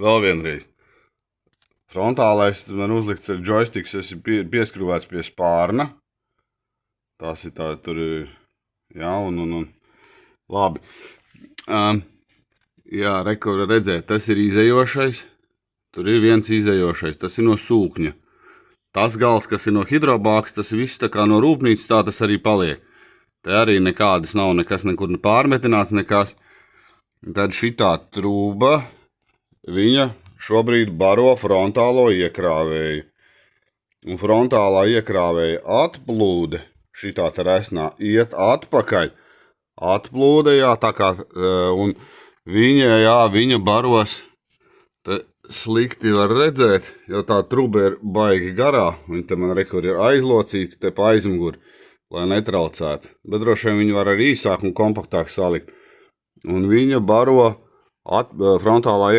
Vēl vienreiz. Frontālais man uzlikts ar joysticks, esi pieskrūvēts pie spārna. Tās ir tā, tur ir, jā, un labi. Jā, rekur redzēt, tas ir izējošais. Tur ir viens izējošais, tas ir no sūkņa. Tas gals, kas ir no hidrobāks, tas viss tā kā no rūpnīcas, tā tas arī paliek. Te arī nekādas nav, nekas nekur pārmetināts, nekas. Tad šitā trūba, viņa šobrīd baro frontālo iekrāvēju. Un frontālā iekrāvēja atplūde, šitā tā resnā, iet atpakaļ. Atplūde, jā, tā kā, un viņa baros, te slikti var redzēt, jo tā truba ir baigi garā. Viņa te man rekur ir aizlocīta, te pa aizmuguri, lai netraucētu. Bet droši vien viņi var arī īsāk un kompaktāk salikt. Un viņa baro frontālā